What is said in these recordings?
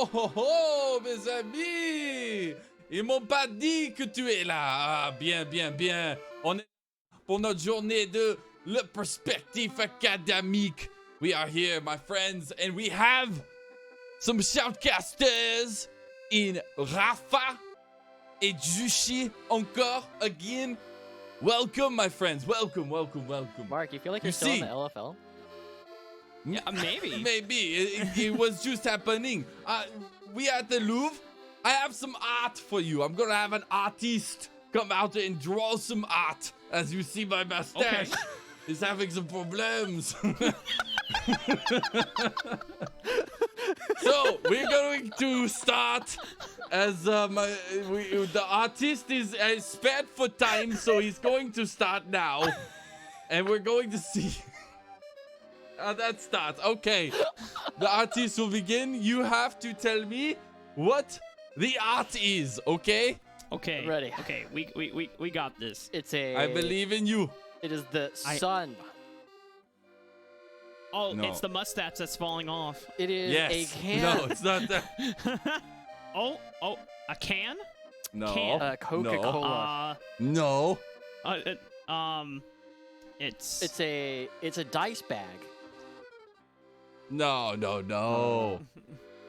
Oh, oh, oh, mes amis! Ils m'ont pas dit que tu es là. Ah, bien, bien, bien. On est pour notre journée de le perspective académique. We are here, my friends, and we have some shoutcasters in Rafa et Jushi encore again. Welcome, my friends. Welcome, welcome, welcome. Mark, you feel like you're still in the LFL? Yeah, maybe. Maybe. It was just happening. We at the Louvre. I have some art for you. I'm gonna have an artist come out and draw some art. As you see, my mustache is having some problems. So we're going to start as the artist is spared for time, so he's going to start now, and we're going to see. That starts. Okay, the artist will begin. You have to tell me what the art is. Okay. Okay. Ready. Okay. We got this. It's a. I believe in you. It is the sun. Oh, No. it's the mustache that's falling off. It is Yes. a can. No, it's not that. Oh, a can? No. Can. Coca-Cola. No. It's It's a dice bag. No. No.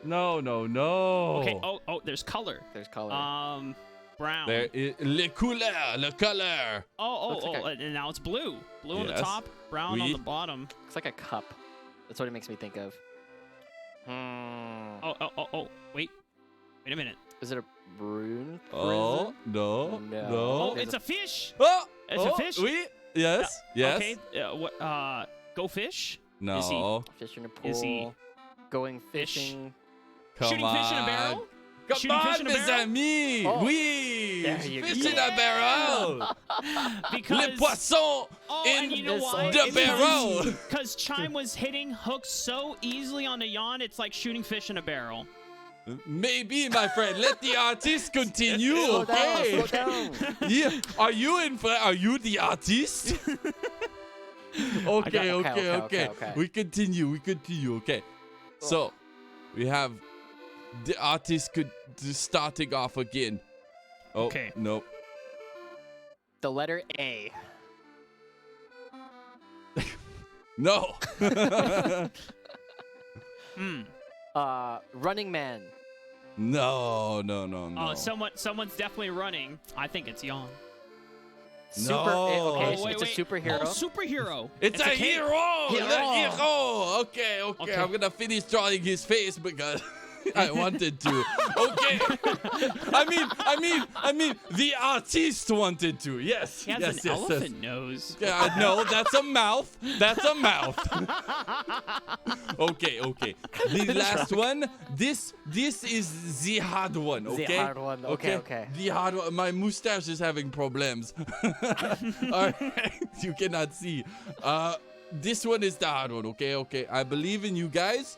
No. No. okay. Oh, there's color. There's color. Brown. There is le couleur, le color. Looks like And now it's blue. Blue on the Yes. top, brown on the bottom. Looks like a cup. That's what it makes me think of. Oh, wait a minute. Is it a Brune Oh, prison? no. No. Oh, There's it's a fish. Oh, It's a fish? Oui. Yes. Yes. Okay. Go fish. No. Is he Fish in a pool. Is he going fish? fishing? Come shooting on. fish in a barrel? Come Shooting on, fish in a mes barrel? amis. Oh. Oui. There you Fish go. in a barrel. Because Le poisson and in you know this why? one. the barrel. Because Chime was hitting hooks so easily on the yawn, it's like shooting fish in a barrel. Maybe, my friend. Let the artist continue. Slow down, Okay. slow down. Yeah. Are you the artist? Okay. Okay. We continue. Okay. So, we have the artist starting off again. Oh, Okay. Nope. The letter A. No. Running Man. No. Someone's definitely running. I think it's yawn. Super. No. Okay, Oh, wait, it's a superhero. Oh, superhero. It's a kid. hero. Hero. The hero. Okay. Okay. I'm gonna finish drawing his face because I wanted to. Okay. I mean, the artist wanted to. Yes. He has yes. an elephant nose. Yeah, no, that's a mouth. That's a mouth. Okay. The last one. This is the hard one. Okay. The hard one. Okay. The hard one. My mustache is having problems. All right. You cannot see. This one is the hard one. Okay. I believe in you guys,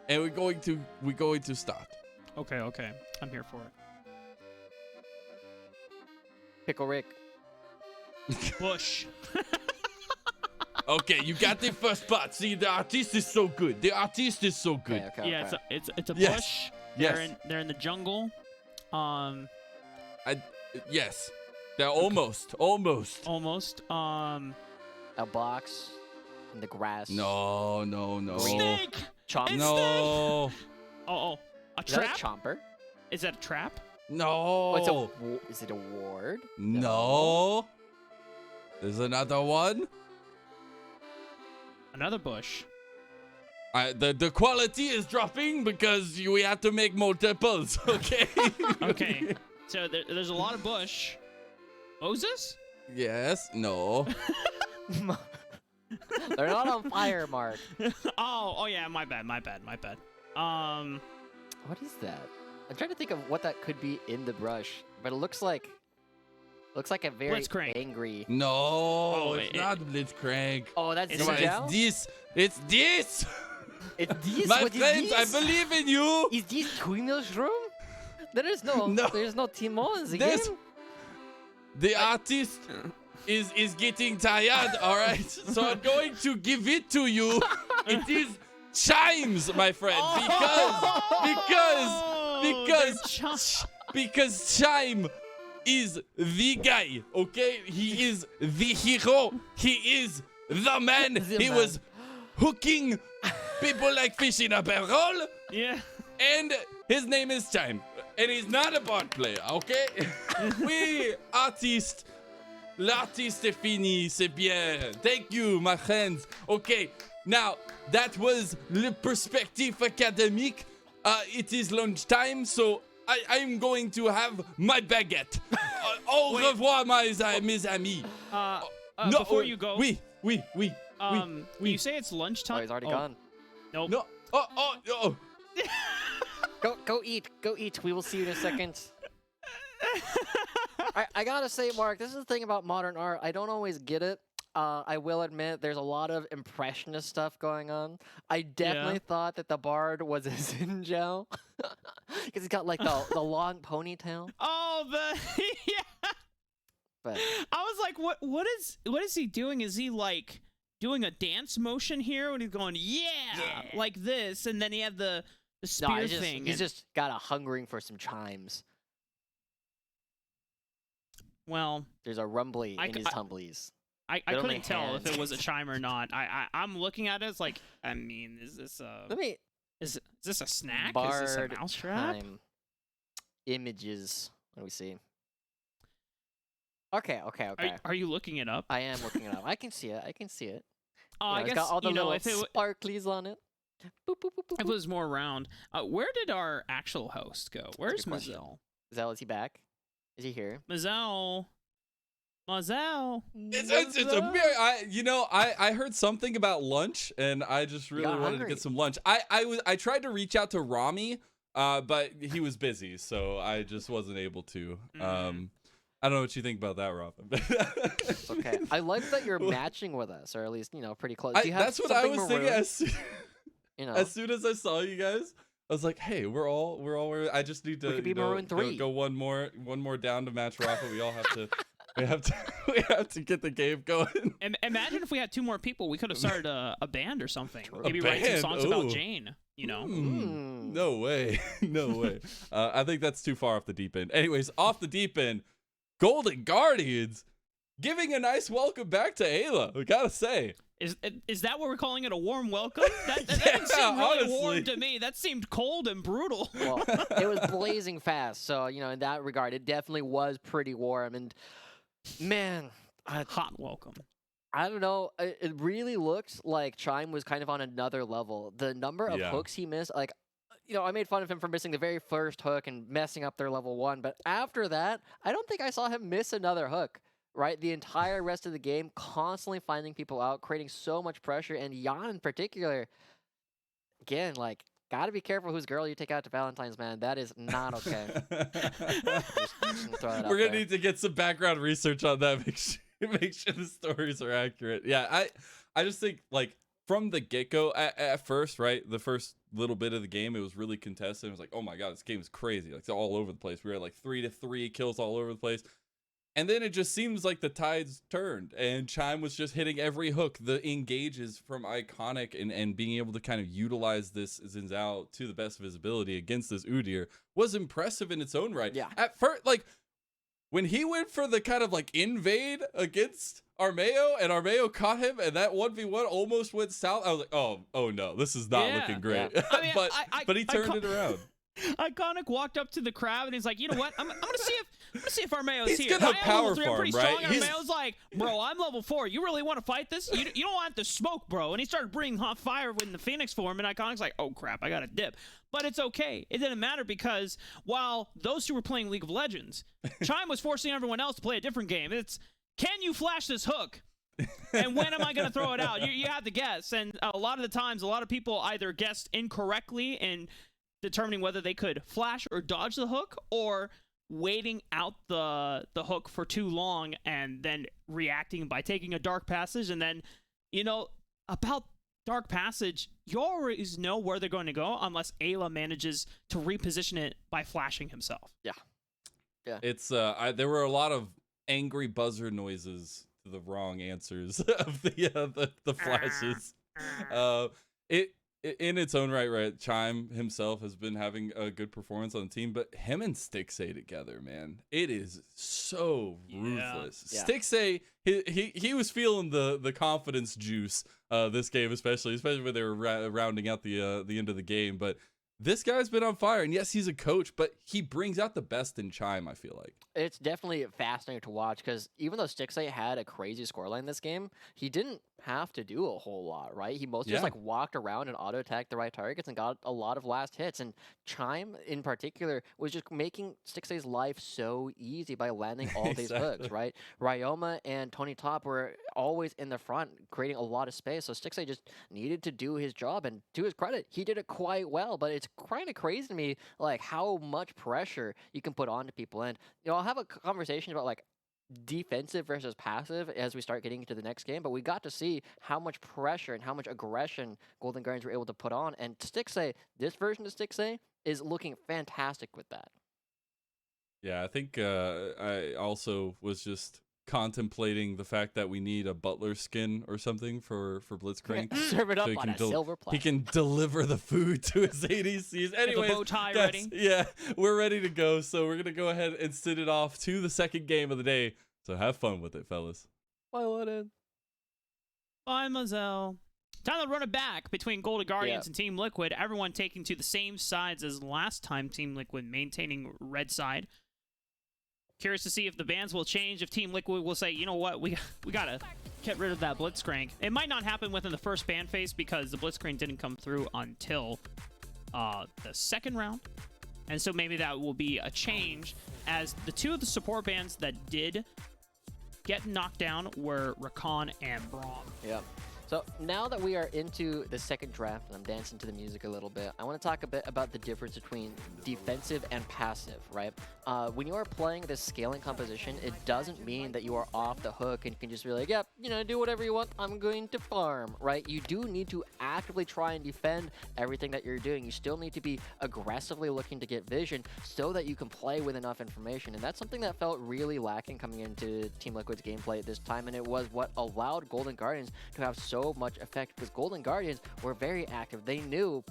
and we're going to start. Okay. I'm here for it. Pickle Rick. Bush. Okay, you got the first part. See, the artist is so good. Okay. Yeah, it's a Yes. bush. Yes. They're in the jungle. Yes. They're almost. Almost. A box in the grass. No. Snake. Chomp. No. Oh. A Is that a trap? chomper? Is that a trap? No. Is it a ward? No. There's another one. Another bush. The quality is dropping because we have to make multiples. Okay. Okay. So there's a lot of bush. Moses? Yes. No. They're not on fire, Mark. Oh yeah. My bad. What is that? I'm trying to think of what that could be in the brush, but it looks like a very Blitzcrank. angry. No. Oh, It's not Blitzcrank. Oh, that's It's Come on, Zhao? it's this. It's this. It's this. My What is friends, I this? believe in you. Is this Twinmel's room? There is no. No. There's no Timons again. There's- The artist is getting tired. All right. So I'm going to give it to you. chimes, my friend, because Chime is the guy, okay? He is the hero. He is the man. He was hooking people like fish in a barrel. Yeah. And his name is Chime. And he's not a bot player, okay? Oui, artiste. L'artiste est fini, c'est bien. Thank you, my friends. Okay, now, that was Le Perspective Academique. It is lunchtime, so I'm going to have my baguette. Au revoir, mes amis. Before you go, Oui. you say it's lunchtime. Oh, he's already gone. Nope. No. Oh. Go eat. Go eat. We will see you in a second. I gotta say, Mark, this is the thing about modern art. I don't always get it. I will admit there's a lot of impressionist stuff going on. I definitely thought that the bard was a Zinjao. Because he's got like the long ponytail. Oh, yeah. But I was like, what is he doing? Is he like doing a dance motion here when he's going, yeah, like this, and then he had the spear thing. He's just got a hungering for some chimes. Well, there's a rumbly in his tumblies. I couldn't tell if it was a chime or not. I'm looking at it. It's like, I mean, is this a is this a snack? Bard is this a mousetrap? Images. What do we see? Okay. Are you looking it up? I am looking it up. I can see it. I guess it's got all the little if it sparklies on it. Boop, boop, boop, boop, if it was more round. Where did our actual host go? Where's Mazel? Is he back? Is he here? Mazel. It's a very, I heard something about lunch, and I just really wanted to get some lunch. I tried to reach out to Rami, but he was busy, so I just wasn't able to. I don't know what you think about that, Robin. Okay, I like that you're matching with us, or at least pretty close. That's what I was thinking. As soon as I saw you guys, I was like, "Hey, we're all. I just need to go one more down to match Rafa. We all have to." We have to get the game going. And imagine if we had 2 more people. We could have started a band or something. Maybe write some songs about Jane. No way. I think that's too far off the deep end. Anyways, off the deep end, Golden Guardians giving a nice welcome back to Ayla. We gotta say. Is that what we're calling it? A warm welcome? That didn't seem really warm to me. That seemed cold and brutal. Well, it was blazing fast, so in that regard, it definitely was pretty warm. And man, hot welcome. I don't know. It really looked like Chime was kind of on another level. The number of hooks he missed, like, I made fun of him for missing the very first hook and messing up their level 1. But after that, I don't think I saw him miss another hook. Right, the entire rest of the game, constantly finding people out, creating so much pressure, and Jan in particular. Again, like, gotta be careful whose girl you take out to Valentine's, man. That is not okay. We're gonna need to get some background research on that. Make sure the stories are accurate. Yeah, I just think, like, from the get-go, at first, right, the first little bit of the game, it was really contested. It was like, oh my god, this game is crazy. Like, it's all over the place. We were like 3-3 kills all over the place. And then it just seems like the tides turned, and Chime was just hitting every hook. The engages from Iconic and being able to kind of utilize this Zinzao to the best of his ability against this Udyr was impressive in its own right. Yeah. At first, like, when he went for the kind of like invade against Armeo, and Armeo caught him, and that 1v1 almost went south, I was like, oh no, this is not looking great. Yeah. I mean, but he turned it around. Iconic walked up to the crowd and he's like, you know what? I'm gonna see if Armeo's here. He's gonna power farm, pretty right? Strong. Armeo's like, bro, I'm level 4. You really want to fight this? You don't want to smoke, bro. And he started bringing hot fire in the Phoenix form, and Iconic's like, oh crap, I got to dip. But it's okay. It didn't matter because while those 2 were playing League of Legends, Chime was forcing everyone else to play a different game. It's, can you flash this hook? And when am I going to throw it out? You have to guess. And a lot of the times, a lot of people either guessed incorrectly and determining whether they could flash or dodge the hook, or waiting out the hook for too long and then reacting by taking a dark passage. And then, about dark passage, you always know where they're going to go unless Ayla manages to reposition it by flashing himself. Yeah. It's there were a lot of angry buzzer noises to the wrong answers of the flashes. in its own right, Chime himself has been having a good performance on the team, but him and Stixay together, man, it is so ruthless. Yeah. Stixay, he was feeling the confidence juice this game, especially when they were rounding out the end of the game. But this guy's been on fire, and yes, he's a coach, but he brings out the best in Chime, I feel like. It's definitely fascinating to watch because even though Stixay had a crazy scoreline this game, he didn't have to do a whole lot, right? He mostly just like walked around and auto-attacked the right targets and got a lot of last hits. And Chime, in particular, was just making Stixay's life so easy by landing all these hooks, right? Ryoma and Tony Top were always in the front, creating a lot of space. So Stixay just needed to do his job, and to his credit, he did it quite well. But it's kind of crazy to me, like how much pressure you can put onto people. And I'll have a conversation about like defensive versus passive as we start getting into the next game, but we got to see how much pressure and how much aggression Golden Guardians were able to put on, and Stixay, this version of Stixay is looking fantastic with that. Yeah, I think I also was just contemplating the fact that we need a butler skin or something for Blitzcrank. Serve it up on a silver platter. He can deliver the food to his ADCs. Anyway, bow tie ready. Yeah, we're ready to go. So we're gonna go ahead and send it off to the second game of the day. So have fun with it, fellas. Bye, Mazel. Time to run it back between Golden Guardians and Team Liquid. Everyone taking to the same sides as last time. Team Liquid maintaining red side. Curious to see if the bans will change, if Team Liquid will say, you know what, we gotta get rid of that Blitzcrank. It might not happen within the first ban phase because the Blitzcrank didn't come through until the second round. And so maybe that will be a change, as the two of the support bans that did get knocked down were Rakan and Braum. Yeah. So now that we are into the second draft, and I'm dancing to the music a little bit, I want to talk a bit about the difference between defensive and passive, right? When you are playing this scaling composition, it doesn't mean that you are off the hook and you can just be like, yep, do whatever you want, I'm going to farm, right? You do need to actively try and defend everything that you're doing. You still need to be aggressively looking to get vision so that you can play with enough information. And that's something that felt really lacking coming into Team Liquid's gameplay at this time, and it was what allowed Golden Guardians to have so much effect, because Golden Guardians were very active. They knew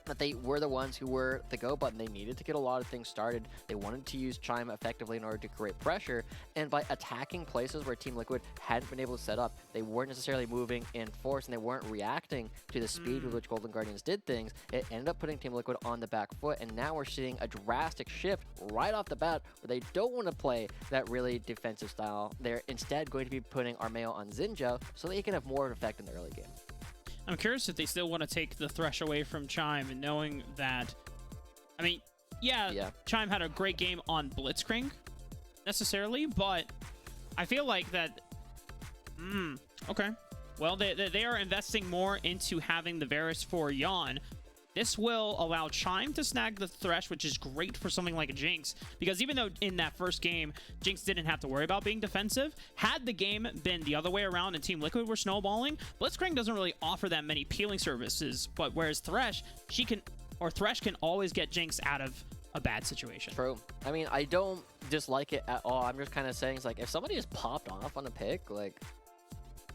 that they were the ones who were the go button. They needed to get a lot of things started. They wanted to use Chime effectively in order to create pressure, and by attacking places where Team Liquid hadn't been able to set up, they weren't necessarily moving in force, and they weren't reacting to the speed with which Golden Guardians did things. It ended up putting Team Liquid on the back foot, and now we're seeing a drastic shift right off the bat where they don't want to play that really defensive style. They're instead going to be putting Armeo on Zinjo so that he can have more of an effect in the early game. I'm curious if they still want to take the Thresh away from Chime, and knowing that, I mean, yeah, Chime had a great game on Blitzcrank, necessarily, but I feel like that, okay. Well, they are investing more into having the Varus for Yawn. This will allow Chime to snag the Thresh, which is great for something like a Jinx, because even though in that first game, Jinx didn't have to worry about being defensive, had the game been the other way around and Team Liquid were snowballing, Blitzcrank doesn't really offer that many peeling services, but whereas Thresh, Thresh can always get Jinx out of a bad situation. True. I mean, I don't dislike it at all. I'm just kind of saying, it's like, if somebody is popped off on a pick, like,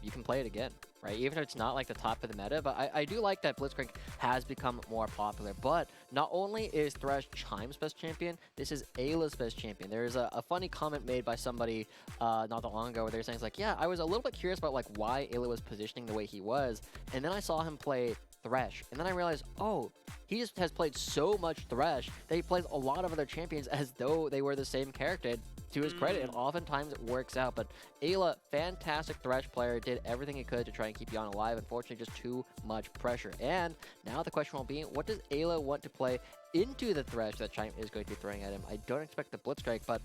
you can play it again, right? Even if it's not like the top of the meta, but I do like that Blitzcrank has become more popular. But not only is Thresh Chime's best champion, this is Ayla's best champion. There's a funny comment made by somebody not that long ago where they're saying, it's like, yeah, I was a little bit curious about like why Ayla was positioning the way he was, and then I saw him play Thresh, and then I realized, oh, he just has played so much Thresh that he plays a lot of other champions as though they were the same character. To his credit, and oftentimes it works out. But Ayla, fantastic Thresh player, did everything he could to try and keep Yawn alive. Unfortunately, just too much pressure. And now the question will be, what does Ayla want to play into the Thresh that Chime is going to be throwing at him? I don't expect the Blitzcrank, but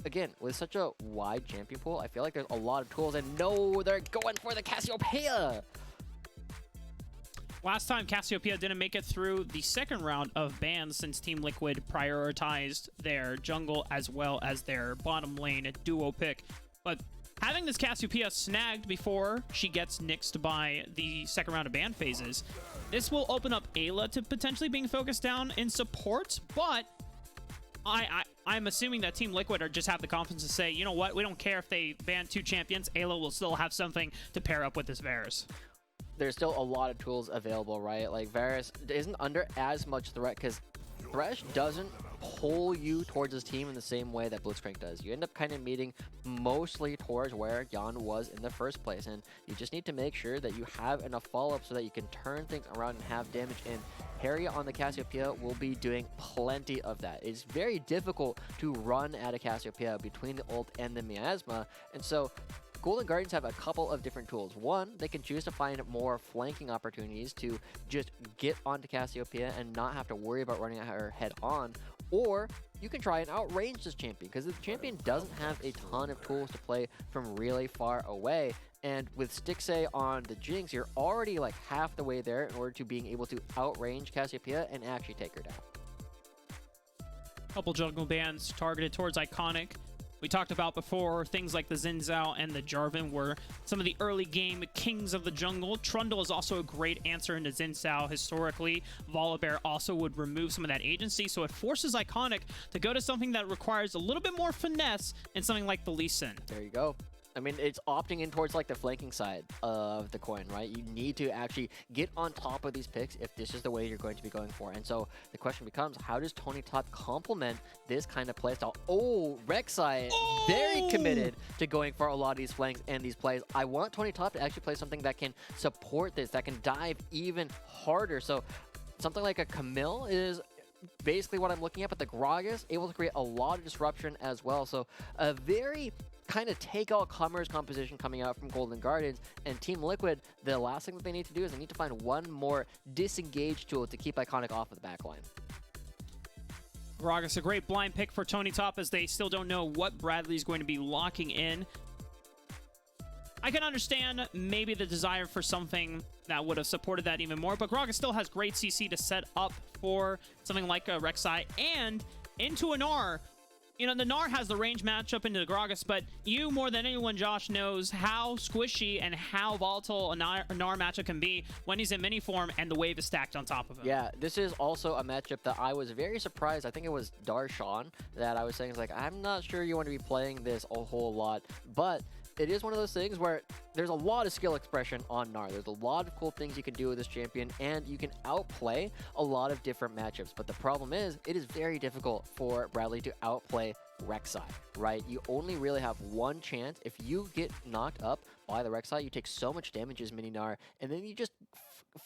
again, with such a wide champion pool, I feel like there's a lot of tools. And no, they're going for the Cassiopeia! Last time, Cassiopeia didn't make it through the second round of bans since Team Liquid prioritized their jungle as well as their bottom lane duo pick. But having this Cassiopeia snagged before she gets nixed by the second round of ban phases, this will open up Ayla to potentially being focused down in support, but I'm assuming that Team Liquid just have the confidence to say, you know what, we don't care if they ban two champions, Ayla will still have something to pair up with this Varus. there's still a lot of tools available, right? Like Varus isn't under as much threat because Thresh doesn't pull you towards his team in the same way that Blitzcrank does. You end up kind of meeting mostly towards where Jan was in the first place, and you just need to make sure that you have enough follow-up so that you can turn things around and have damage. And Harry on the Cassiopeia will be doing plenty of that. It's very difficult to run at a Cassiopeia between the ult and the miasma, and so Golden Guardians have a couple of different tools. One, they can choose to find more flanking opportunities to just get onto Cassiopeia and not have to worry about running at her head on. Or you can try and outrange this champion, because the champion doesn't have a ton of tools to play from really far away. And with Stixxay on the Jinx, you're already like half the way there in order to being able to outrange Cassiopeia and actually take her down. Couple jungle bans targeted towards Iconic. We talked about before, things like the Xin Zhao and the Jarvan were some of the early game kings of the jungle. Trundle is also a great answer into Xin Zhao historically. Volibear also would remove some of that agency, so it forces Iconic to go to something that requires a little bit more finesse and something like the Lee Sin. There you go. I mean, it's opting in towards like the flanking side of the coin, right? You need to actually get on top of these picks if this is the way you're going to be going for. And so the question becomes, how does Tony Top complement this kind of playstyle? Oh, Rek'Sai, very committed to going for a lot of these flanks and these plays. I want Tony Top to actually play something that can support this, that can dive even harder. So something like a Camille is basically what I'm looking at, but the Gragas able to create a lot of disruption as well. So a very kind of take all comers composition coming out from Golden Guardians, and Team Liquid, the last thing that they need to do is they need to find one more disengage tool to keep Iconic off of the backline. Gragas, a great blind pick for Tony Top, as they still don't know what Bradley's going to be locking in. I can understand maybe the desire for something that would have supported that even more, but Gragas still has great CC to set up for something like a Rek'Sai and into an R. You know, the Gnar has the range matchup into the Gragas, but you more than anyone, Josh, knows how squishy and how volatile a Gnar matchup can be when he's in mini form and the wave is stacked on top of him. Yeah, this is also a matchup that I was very surprised. I think it was Darshan that I was saying, like, I'm not sure you want to be playing this a whole lot, but it is one of those things where there's a lot of skill expression on Gnar. There's a lot of cool things you can do with this champion, and you can outplay a lot of different matchups. But the problem is, it is very difficult for Bradley to outplay Rek'Sai, right? You only really have one chance. If you get knocked up by the Rek'Sai, you take so much damage as mini Gnar, and then you just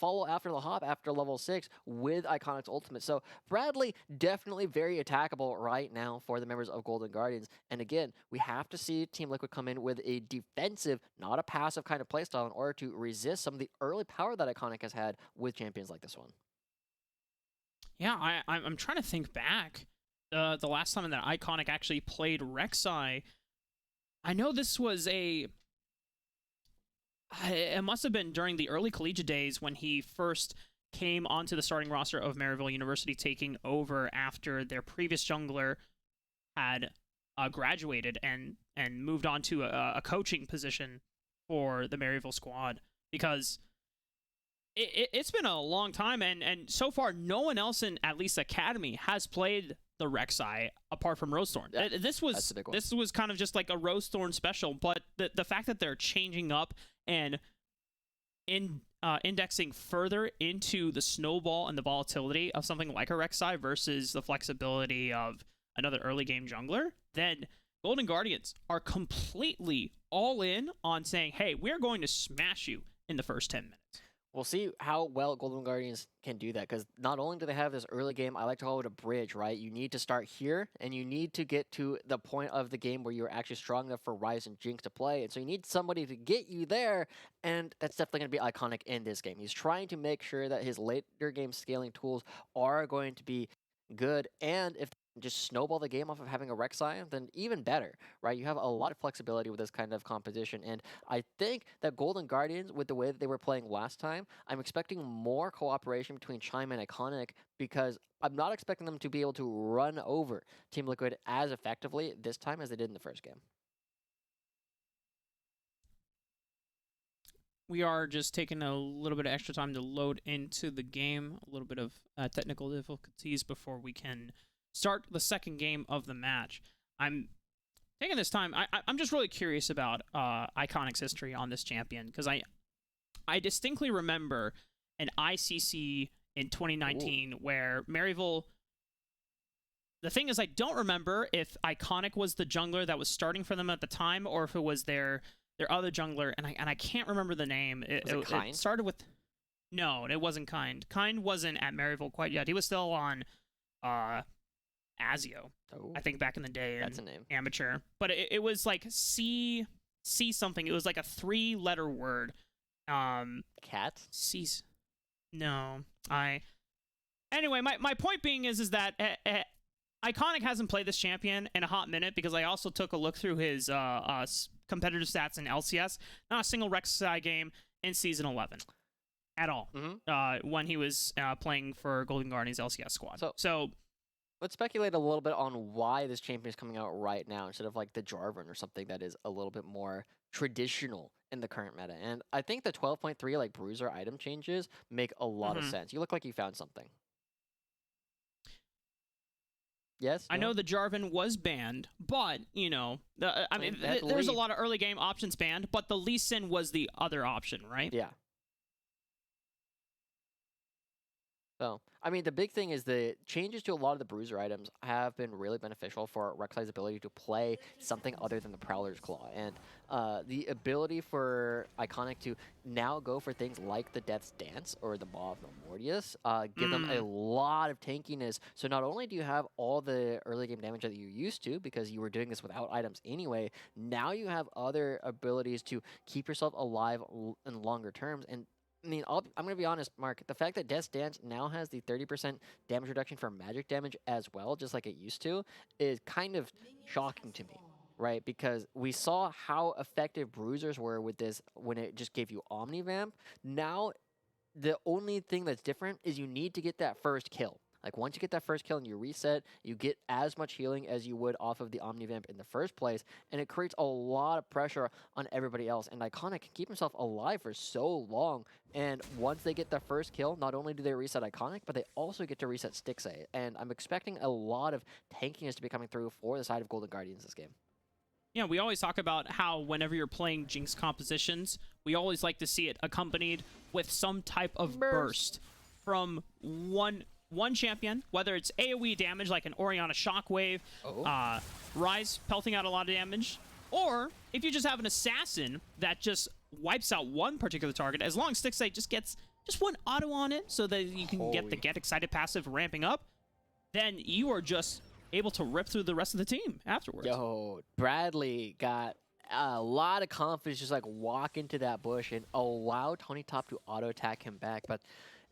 follow after the hop after level 6 with Iconic's ultimate. So Bradley definitely very attackable right now for the members of Golden Guardians. And again, we have to see Team Liquid come in with a defensive, not a passive kind of playstyle in order to resist some of the early power that Iconic has had with champions like this one. Yeah, I'm trying to think back. The last time that Iconic actually played Rek'Sai, I know this was it must have been during the early collegiate days when he first came onto the starting roster of Maryville University, taking over after their previous jungler had graduated and moved on to a coaching position for the Maryville squad, because it's been a long time, and so far no one else in at least Academy has played the Rek'Sai apart from Rosethorn. Yeah, this was kind of just like a Rosethorn special, but the fact that they're changing up and indexing further into the snowball and the volatility of something like a Rek'Sai versus the flexibility of another early game jungler, then Golden Guardians are completely all in on saying, hey, we're going to smash you in the first 10 minutes. We'll see how well Golden Guardians can do that, because not only do they have this early game, I like to call it a bridge, right? You need to start here, and you need to get to the point of the game where you're actually strong enough for Ryze and Jinx to play, and so you need somebody to get you there, and that's definitely going to be Iconic in this game. He's trying to make sure that his later game scaling tools are going to be good, and if just snowball the game off of having a Rek'Sai, then even better, right? You have a lot of flexibility with this kind of composition, and I think that Golden Guardians, with the way that they were playing last time, I'm expecting more cooperation between Chime and Iconic, because I'm not expecting them to be able to run over Team Liquid as effectively this time as they did in the first game. We are just taking a little bit of extra time to load into the game, a little bit of technical difficulties before we can start the second game of the match. I'm taking this time. I'm just really curious about Iconic's history on this champion, because I distinctly remember an ICC in 2019 where Maryville. The thing is, I don't remember if Iconic was the jungler that was starting for them at the time, or if it was their other jungler, and I can't remember the name. Kind? It started with. No, it wasn't Kind. Kind wasn't at Maryville quite yet. He was still on Azio, I think, back in the day. That's a name. Amateur. But it was like C something. It was like a 3-letter word. Cat? C's. No. Anyway, my point being is that Iconic hasn't played this champion in a hot minute, because I also took a look through his competitive stats in LCS. Not a single Rek'Sai game in Season 11. At all. When he was playing for Golden Guardians LCS squad. So let's speculate a little bit on why this champion is coming out right now instead of like the Jarvan or something that is a little bit more traditional in the current meta. And I think the 12.3 like bruiser item changes make a lot of sense. You look like you found something. Yes? I know the Jarvan was banned, but, you know, there's a lot of early game options banned, but the Lee Sin was the other option, right? Yeah. So, I mean, the big thing is the changes to a lot of the bruiser items have been really beneficial for Rek'Sai's ability to play something other than the Prowler's Claw. And the ability for Iconic to now go for things like the Death's Dance or the Maw of Mortius give them a lot of tankiness. So not only do you have all the early game damage that you used to, because you were doing this without items anyway, now you have other abilities to keep yourself alive in longer terms. And I mean, I'm going to be honest, Mark. The fact that Death's Dance now has the 30% damage reduction for magic damage as well, just like it used to, is kind of shocking to me, right? Because we saw how effective bruisers were with this when it just gave you Omnivamp. Now, the only thing that's different is you need to get that first kill. Like, once you get that first kill and you reset, you get as much healing as you would off of the Omnivamp in the first place, and it creates a lot of pressure on everybody else. And Iconic can keep himself alive for so long, and once they get their first kill, not only do they reset Iconic, but they also get to reset Stixxay. And I'm expecting a lot of tankiness to be coming through for the side of Golden Guardians this game. Yeah, we always talk about how whenever you're playing Jinx compositions, we always like to see it accompanied with some type of burst from one champion, whether it's AoE damage like an Orianna Shockwave, Ryze pelting out a lot of damage, or if you just have an assassin that just wipes out one particular target, as long as Stixxay just gets just one auto on it so that you can get the Get Excited passive ramping up, then you are just able to rip through the rest of the team afterwards. Yo, Bradley got a lot of confidence, just like walk into that bush and allow Tony Top to auto attack him back, but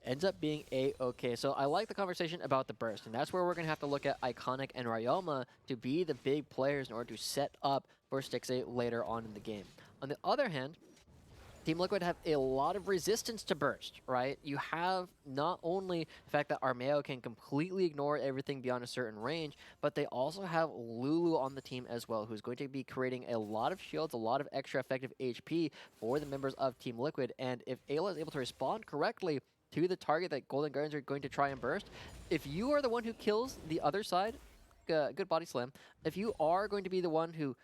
ends up being A-okay. So I like the conversation about the burst, and that's where we're going to have to look at Iconic and Ryoma to be the big players in order to set up for Stixxay later on in the game. On the other hand, Team Liquid have a lot of resistance to burst, right? You have not only the fact that Armeo can completely ignore everything beyond a certain range, but they also have Lulu on the team as well, who's going to be creating a lot of shields, a lot of extra effective HP for the members of Team Liquid. And if Ayla is able to respond correctly to the target that Golden Guardians are going to try and burst, if you are the one who kills the other side, good body slam, if you are going to be the one who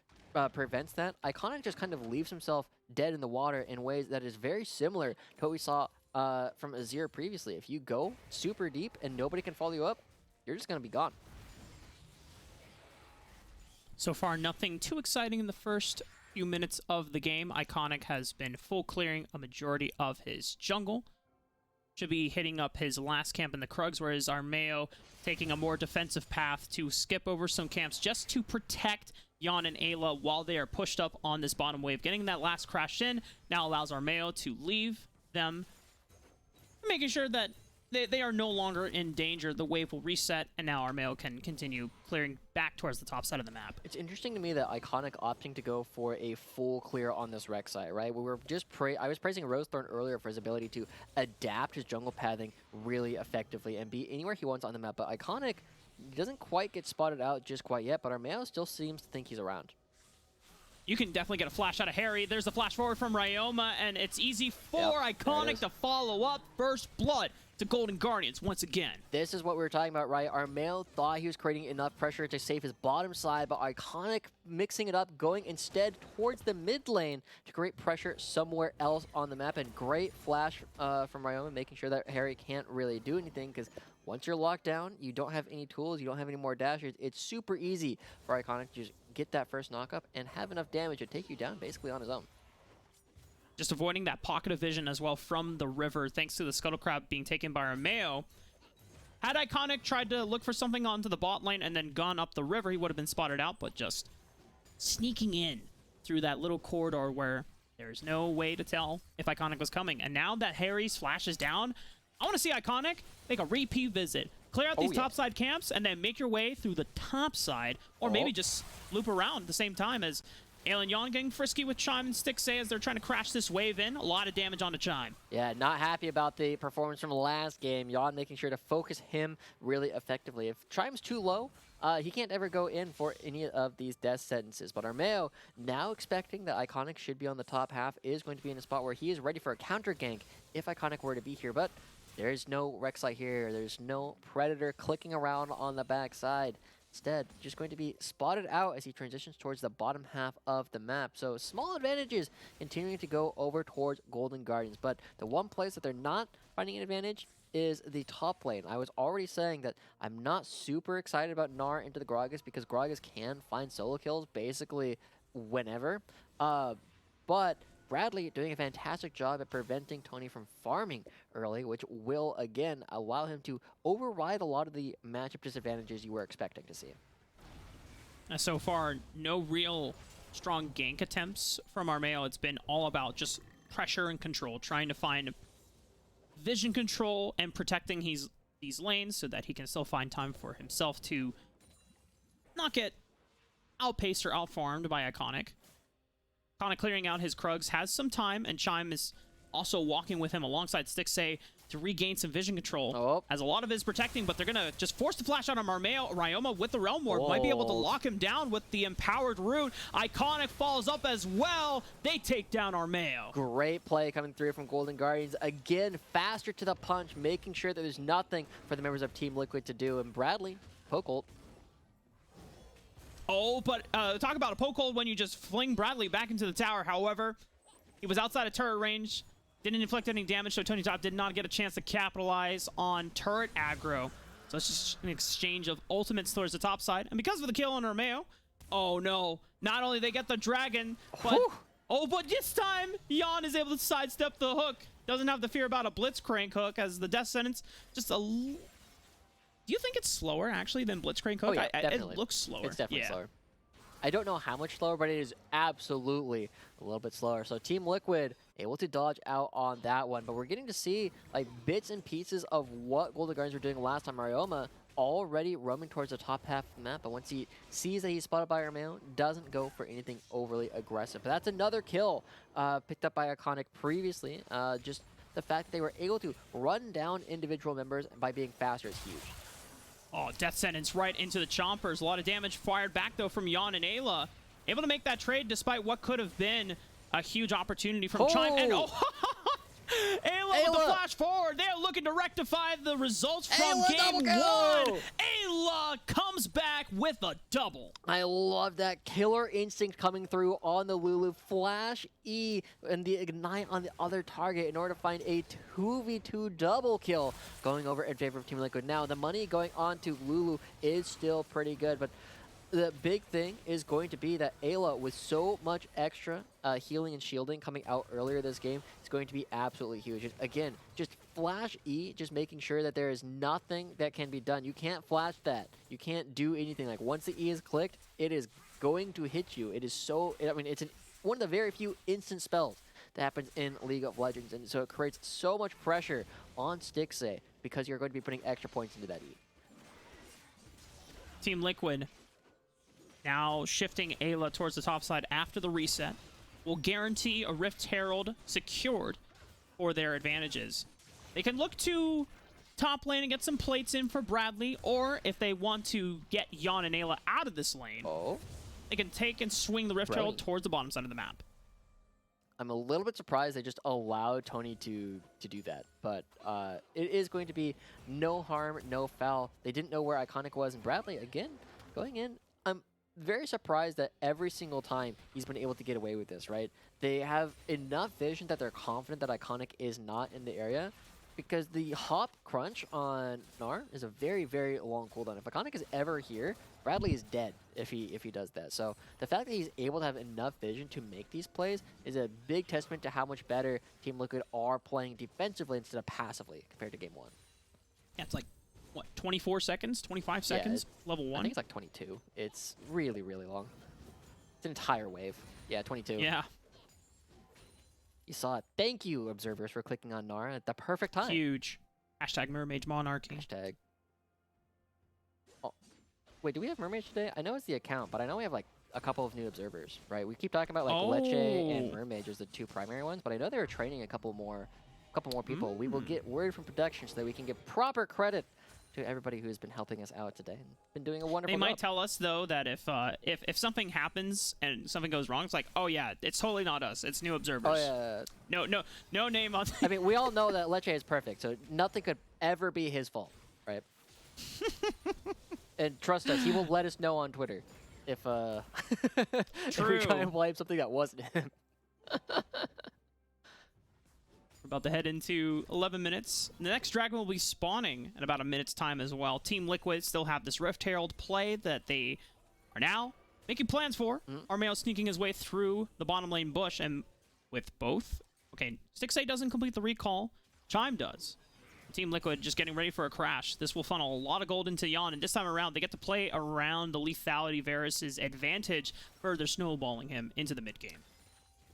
prevents that, Iconic just kind of leaves himself dead in the water in ways that is very similar to what we saw from Azir previously. If you go super deep and nobody can follow you up, you're just going to be gone. So far, nothing too exciting in the first few minutes of the game. Iconic has been full clearing a majority of his jungle. Should be hitting up his last camp in the Krugs, whereas Armeo taking a more defensive path to skip over some camps just to protect Yon and Ayla while they are pushed up on this bottom wave. Getting that last crash in now allows Armeo to leave them, making sure that they are no longer in danger. The wave will reset, and now Armeo can continue clearing back towards the top side of the map. It's interesting to me that Iconic opting to go for a full clear on this Rek'Sai, right? We were just I was praising Rosethorn earlier for his ability to adapt his jungle pathing really effectively and be anywhere he wants on the map, but Iconic doesn't quite get spotted out just quite yet, but Armeo still seems to think he's around. You can definitely get a flash out of Harry. There's a flash forward from Ryoma, and it's easy for Iconic to follow up. First blood to Golden Guardians once again. This is what we were talking about, right? Armeo thought he was creating enough pressure to save his bottom side, but Iconic mixing it up, going instead towards the mid lane to create pressure somewhere else on the map. And great flash from Ryoma, making sure that Harry can't really do anything, because once you're locked down, you don't have any tools, you don't have any more dashers. It's super easy for Iconic to just get that first knock-up and have enough damage to take you down basically on his own. Just avoiding that pocket of vision as well from the river, thanks to the Scuttle Crab being taken by Armeo. Had Iconic tried to look for something onto the bot lane and then gone up the river, he would have been spotted out, but just sneaking in through that little corridor where there's no way to tell if Iconic was coming. And now that Harry's flash is down, I want to see Iconic make a repeat visit. Clear out these topside camps and then make your way through the top side, or maybe just loop around at the same time as Ale and Yon getting frisky with Chime and Stixxay as they're trying to crash this wave in. A lot of damage onto Chime. Yeah, not happy about the performance from the last game. Yon making sure to focus him really effectively. If Chime's too low, he can't ever go in for any of these death sentences. But Armeo, now expecting that Iconic should be on the top half, is going to be in a spot where he is ready for a counter gank if Iconic were to be here. But there's no Rek'Sai here. There's no Predator clicking around on the backside. Instead, just going to be spotted out as he transitions towards the bottom half of the map. So small advantages continuing to go over towards Golden Guardians. But the one place that they're not finding an advantage is the top lane. I was already saying that I'm not super excited about Gnar into the Gragas because Gragas can find solo kills basically whenever. But Bradley doing a fantastic job at preventing Tony from farming early, which will, again, allow him to override a lot of the matchup disadvantages you were expecting to see. So far, no real strong gank attempts from Armeo. It's been all about just pressure and control, trying to find vision control and protecting these lanes so that he can still find time for himself to not get outpaced or outfarmed by Iconic. Iconic clearing out his Krugs has some time, and Chime is also walking with him alongside Stixxay to regain some vision control. As a lot of it is protecting, but they're going to just force the flash out on Armeo. Ryoma with the Realm Orb might be able to lock him down with the empowered root. Iconic falls up as well. They take down Armeo. Great play coming through from Golden Guardians. Again, faster to the punch, making sure that there's nothing for the members of Team Liquid to do. And Bradley, poke ult. Oh, but talk about a poke hold when you just fling Bradley back into the tower. However, he was outside of turret range, didn't inflict any damage, so Tony Top did not get a chance to capitalize on turret aggro. So it's just an exchange of ultimates towards the top side. And because of the kill on Armeo, oh no, not only they get the dragon, but but this time, Yon is able to sidestep the hook. Doesn't have to fear about a Blitzcrank hook as the death sentence just a... Do you think it's slower, actually, than Blitzcrank hook? Oh, yeah, definitely. It looks slower. It's definitely slower. I don't know how much slower, but it is absolutely a little bit slower. So Team Liquid able to dodge out on that one. But we're getting to see like bits and pieces of what Golden Guardians were doing last time. Ryoma already roaming towards the top half of the map, but once he sees that he's spotted by Armeo, doesn't go for anything overly aggressive. But that's another kill picked up by Iconic previously. Just the fact that they were able to run down individual members by being faster is huge. Oh, death sentence right into the chompers. A lot of damage fired back, though, from Yon and Ayla. Able to make that trade despite what could have been a huge opportunity from Chime. And Ayla with the flash forward. They're looking to rectify the results from game one. Ayla comes back with a double. I love that killer instinct coming through on the Lulu. Flash E and the ignite on the other target in order to find a 2v2 double kill going over in favor of Team Liquid. Now, the money going on to Lulu is still pretty good, but the big thing is going to be that Ayla, with so much extra healing and shielding coming out earlier this game, is going to be absolutely huge. Again, just flash E, just making sure that there is nothing that can be done. You can't flash that. You can't do anything. Like, once the E is clicked, it is going to hit you. It is so... I mean, it's one of the very few instant spells that happens in League of Legends, and so it creates so much pressure on Stixxay because you're going to be putting extra points into that E. Team Liquid now shifting Ayla towards the top side after the reset will guarantee a Rift Herald secured for their advantages. They can look to top lane and get some plates in for Bradley, or if they want to get Yon and Ayla out of this lane, they can take and swing the Rift Herald towards the bottom side of the map. I'm a little bit surprised they just allowed Tony to do that. But it is going to be no harm, no foul. They didn't know where Iconic was. And Bradley, again, going in, I'm very surprised that every single time he's been able to get away with this, right? They have enough vision that they're confident that Iconic is not in the area, because the hop crunch on Gnar is a very, very long cooldown. If Iconic is ever here, Bradley is dead if he does that. So the fact that he's able to have enough vision to make these plays is a big testament to how much better Team Liquid are playing defensively instead of passively compared to Game 1. Yeah, it's like, what, 24 seconds, 25 seconds, level 1? I think it's like 22. It's really, really long. It's an entire wave. Yeah, 22. Yeah. You saw it. Thank you, observers, for clicking on Gnar at the perfect time. Huge. Hashtag Mermage Monarchy. Hashtag. Oh. Wait, do we have Mermage today? I know it's the account, but I know we have like a couple of new observers, right? We keep talking about like Leche and Mermage as the two primary ones, but I know they were training a couple more people. We will get word from production so that we can give proper credit to everybody who has been helping us out today and been doing a wonderful job. They might tell us though that if something happens and something goes wrong, it's like, oh yeah, it's totally not us. It's new observers. Oh yeah. No name on. I mean, we all know that Leche is perfect, so nothing could ever be his fault, right? And trust us, he will let us know on Twitter if if we try and blame something that wasn't him. We're about to head into 11 minutes. The next dragon will be spawning in about a minute's time as well. Team Liquid still have this Rift Herald play that they are now making plans for. Armeo sneaking his way through the bottom lane bush, and with both. Okay, Stixay doesn't complete the recall. Chime does. Team Liquid just getting ready for a crash. This will funnel a lot of gold into Yon, and this time around, they get to play around the lethality Varus' advantage, further snowballing him into the mid game.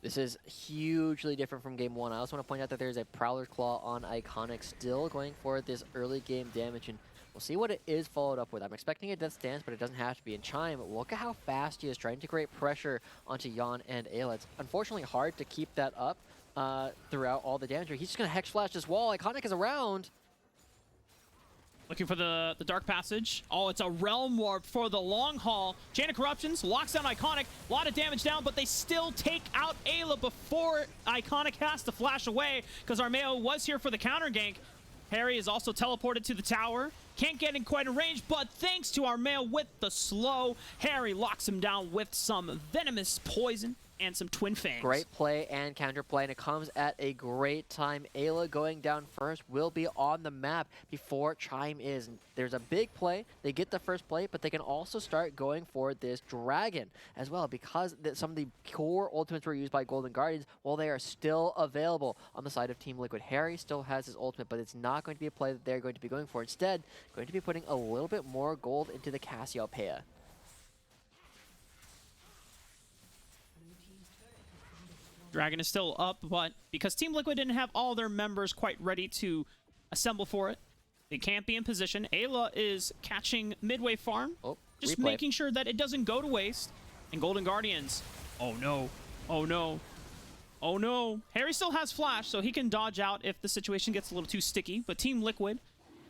This is hugely different from Game 1. I also want to point out that there's a Prowler's Claw on Iconic still going for this early game damage, and we'll see what it is followed up with. I'm expecting a Death Stance, but it doesn't have to be. In Chime, look at how fast he is trying to create pressure onto Yon and Ayla. It's unfortunately hard to keep that up throughout all the damage. He's just going to Hex Flash this wall. Iconic is around. Looking for the Dark Passage. Oh, it's a Realm Warp for the long haul. Chain of Corruptions locks down Iconic. A lot of damage down, but they still take out Ayla before Iconic has to flash away, because Armeo was here for the counter gank. Harry is also teleported to the tower. Can't get in quite a range, but thanks to Armeo with the slow, Harry locks him down with some venomous poison and some Twin Fangs. Great play and counterplay, and it comes at a great time. Ayla going down first will be on the map before Chime is. And there's a big play. They get the first play, but they can also start going for this dragon as well, because some of the core ultimates were used by Golden Guardians, while they are still available on the side of Team Liquid. Harry still has his ultimate, but it's not going to be a play that they're going to be going for. Instead, going to be putting a little bit more gold into the Cassiopeia. Dragon is still up, but because Team Liquid didn't have all their members quite ready to assemble for it, they can't be in position. Ayla is catching midway farm, just making sure that it doesn't go to waste. And Golden Guardians, oh no, oh no, oh no. Harry still has flash, so he can dodge out if the situation gets a little too sticky, but Team Liquid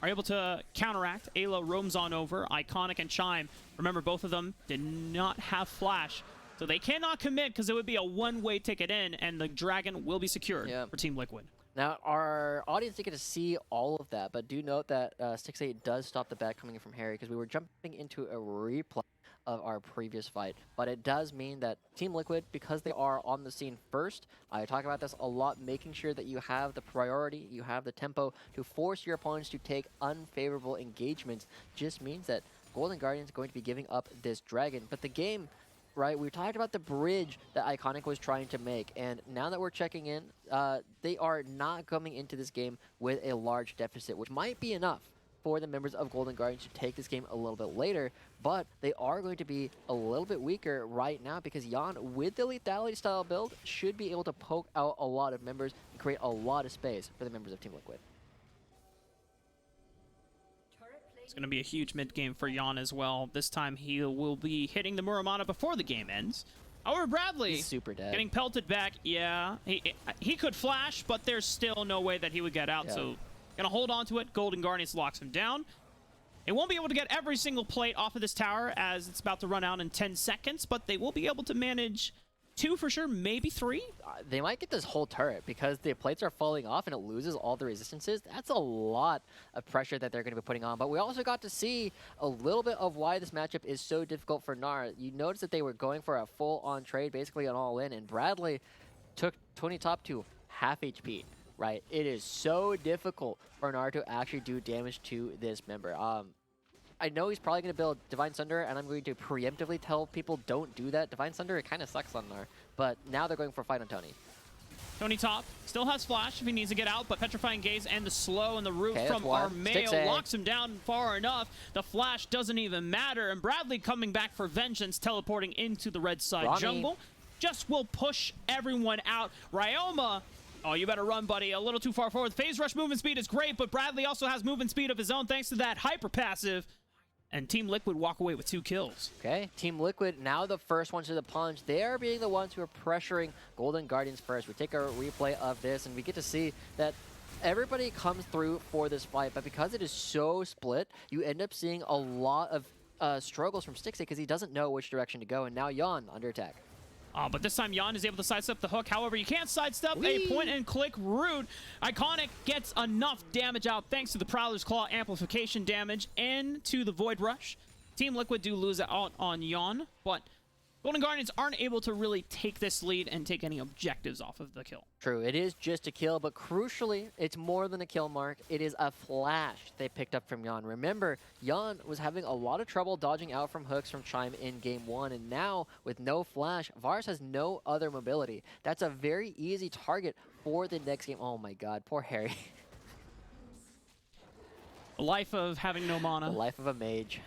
are able to counteract. Ayla roams on over. Iconic and Chime, remember, both of them did not have flash, so they cannot commit, because it would be a one-way ticket in, and the dragon will be secured for Team Liquid. Now, our audience didn't get to see all of that, but do note that 6-8 does stop the bet coming in from Harry, because we were jumping into a replay of our previous fight. But it does mean that Team Liquid, because they are on the scene first, I talk about this a lot, making sure that you have the priority, you have the tempo to force your opponents to take unfavorable engagements, just means that Golden Guardians is going to be giving up this dragon. But the game, right, we talked about the bridge that Iconic was trying to make, and now that we're checking in, they are not coming into this game with a large deficit, which might be enough for the members of Golden Guardians to take this game a little bit later, but they are going to be a little bit weaker right now, because Yon, with the lethality style build, should be able to poke out a lot of members and create a lot of space for the members of Team Liquid. It's going to be a huge mid-game for Yon as well. This time he will be hitting the Muramana before the game ends. However, Bradley, he's super dead. Getting pelted back. Yeah, he could flash, but there's still no way that he would get out, so gonna hold on to it. Golden Guardians locks him down. It won't be able to get every single plate off of this tower, as it's about to run out in 10 seconds, but they will be able to manage 2 for sure, maybe 3. They might get this whole turret because the plates are falling off and it loses all the resistances. That's a lot of pressure that they're going to be putting on. But we also got to see a little bit of why this matchup is so difficult for Gnar. You notice that they were going for a full-on trade, basically an all-in, and Bradley took Tony Top to half HP. Right, it is so difficult for Gnar to actually do damage to this member. I know he's probably going to build Divine Sunder, and I'm going to preemptively tell people don't do that. Divine Sunder, it kind of sucks on Gnar, but now they're going for a fight on Tony. Tony Top still has Flash if he needs to get out, but Petrifying Gaze and the slow and the root Okay, from Armeo locks him down far enough. The Flash doesn't even matter, and Bradley coming back for vengeance, teleporting into the red side jungle. Just will push everyone out. Ryoma, oh, you better run, buddy. A little too far forward. Phase Rush movement speed is great, but Bradley also has movement speed of his own thanks to that hyper passive. And Team Liquid walk away with 2 kills. Okay, Team Liquid, now the first ones to the punch. They are being the ones who are pressuring Golden Guardians first. We take a replay of this, and we get to see that everybody comes through for this fight, but because it is so split, you end up seeing a lot of struggles from Stixxay because he doesn't know which direction to go, and now Yon under attack. But this time Yon is able to sidestep the hook. However, you can't sidestep a point-and-click root. Iconic gets enough damage out thanks to the Prowler's Claw amplification damage into the Void Rush. Team Liquid do lose out on Yon, but Golden Guardians aren't able to really take this lead and take any objectives off of the kill. True, it is just a kill, but crucially, it's more than a kill mark. It is a flash they picked up from Yon. Remember, Yon was having a lot of trouble dodging out from hooks from Chime in game 1, and now, with no flash, Varus has no other mobility. That's a very easy target for the next game. Oh my god, poor Harry. The life of having no mana. The life of a mage.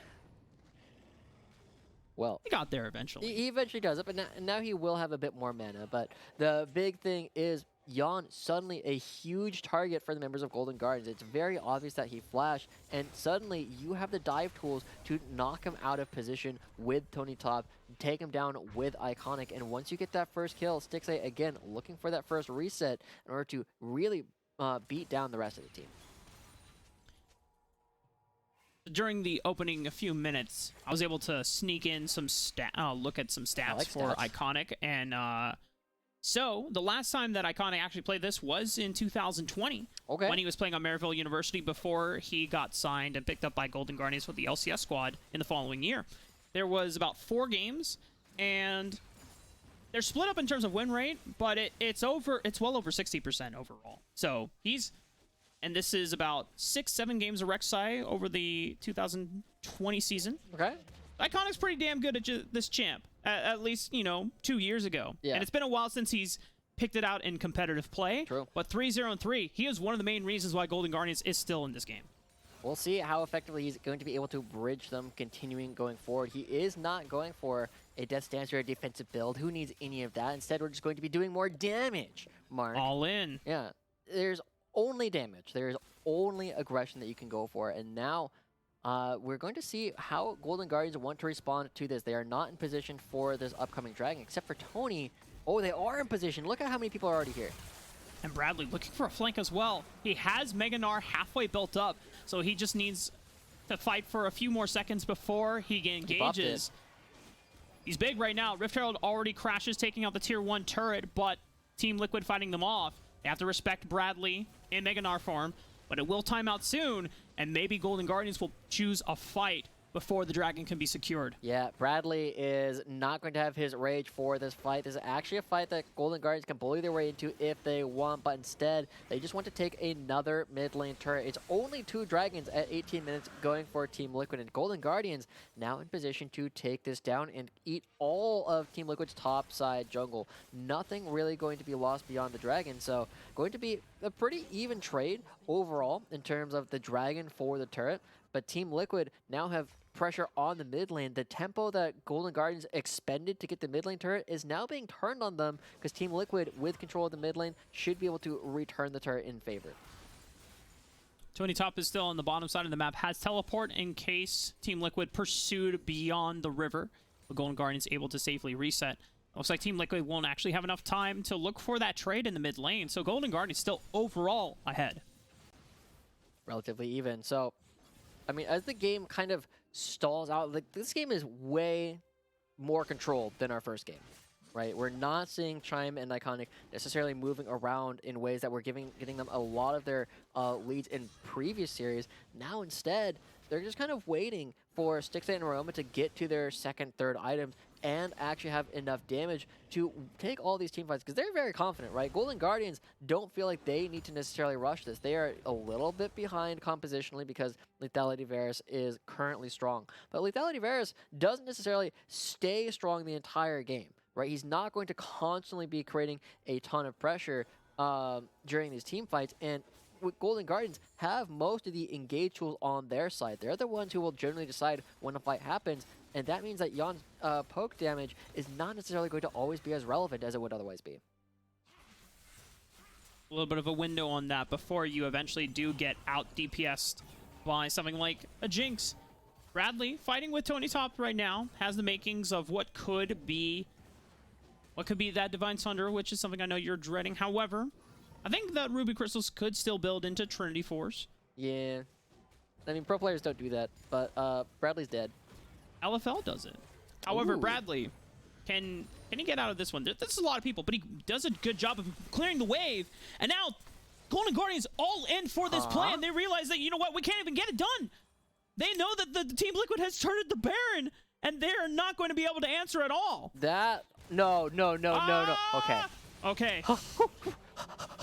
Well, he got there eventually. He eventually does it, but now he will have a bit more mana. But the big thing is Yon suddenly a huge target for the members of Golden Guardians. It's very obvious that he flashed, and suddenly you have the dive tools to knock him out of position with Tony Top, take him down with Iconic, and once you get that first kill, Stixxay again looking for that first reset in order to really beat down the rest of the team. During the opening a few minutes, I was able to sneak in some look at some stats for Iconic, and so the last time that Iconic actually played this was in 2020, when he was playing on Maryville University before he got signed and picked up by Golden Guardians with the LCS squad in the following year. There was about 4 games, and they're split up in terms of win rate, but it's well over 60% overall. So and this is about 6-7 games of Rek'Sai over the 2020 season. Okay. Iconic's pretty damn good at this champ, at least, 2 years ago. Yeah. And it's been a while since he's picked it out in competitive play. True. But 3-0-3, he is one of the main reasons why Golden Guardians is still in this game. We'll see how effectively he's going to be able to bridge them continuing going forward. He is not going for a Death Stance or a defensive build. Who needs any of that? Instead, we're just going to be doing more damage, Mark. All in. Yeah. There's only damage. There's only aggression that you can go for. And now we're going to see how Golden Guardians want to respond to this. They are not in position for this upcoming dragon, except for Tony. Oh, they are in position. Look at how many people are already here. And Bradley looking for a flank as well. He has Mega Gnar halfway built up, so he just needs to fight for a few more seconds before he engages. He's big right now. Rift Herald already crashes, taking out the tier 1 turret, but Team Liquid fighting them off. They have to respect Bradley in Mega Gnar form, but it will time out soon, and maybe Golden Guardians will choose a fight before the dragon can be secured. Yeah, Bradley is not going to have his rage for this fight. This is actually a fight that Golden Guardians can bully their way into if they want, but instead, they just want to take another mid lane turret. It's only 2 dragons at 18 minutes going for Team Liquid, and Golden Guardians now in position to take this down and eat all of Team Liquid's top side jungle. Nothing really going to be lost beyond the dragon, so going to be a pretty even trade overall in terms of the dragon for the turret, but Team Liquid now have pressure on the mid lane. The tempo that Golden Guardians expended to get the mid lane turret is now being turned on them because Team Liquid, with control of the mid lane, should be able to return the turret in favor. Tony Top is still on the bottom side of the map, has teleport in case Team Liquid pursued beyond the river, but Golden Guardians able to safely reset. Looks like Team Liquid won't actually have enough time to look for that trade in the mid lane, so Golden Guardians still overall ahead. Relatively even. So, I mean, as the game kind of stalls out, like this game is way more controlled than our first game. right? We're not seeing Chime and Iconic necessarily moving around in ways that were getting them a lot of their leads in previous series. Now instead, they're just kind of waiting for Stixxay and Roma to get to their second, third items and actually have enough damage to take all these team fights, because they're very confident, right? Golden Guardians don't feel like they need to necessarily rush this. They are a little bit behind compositionally because Lethality Varus is currently strong. But Lethality Varus doesn't necessarily stay strong the entire game, right? He's not going to constantly be creating a ton of pressure during these team fights, and with Golden Guardians have most of the engage tools on their side. They're the ones who will generally decide when a fight happens, and that means that Yon's poke damage is not necessarily going to always be as relevant as it would otherwise be. A little bit of a window on that before you eventually do get out DPS'd by something like a Jinx. Bradley, fighting with Tony Top right now, has the makings of what could be that Divine Sunder, which is something I know you're dreading. However, I think that Ruby Crystals could still build into Trinity Force. Yeah. I mean, pro players don't do that, but Bradley's dead. LFL does it. However, Bradley, can he get out of this one? This is a lot of people, but he does a good job of clearing the wave. And now, Golden Guardians all in for this plan. They realize that, you know what, we can't even get it done. They know that the Team Liquid has started the Baron, and they're not going to be able to answer at all. No. Okay. Okay.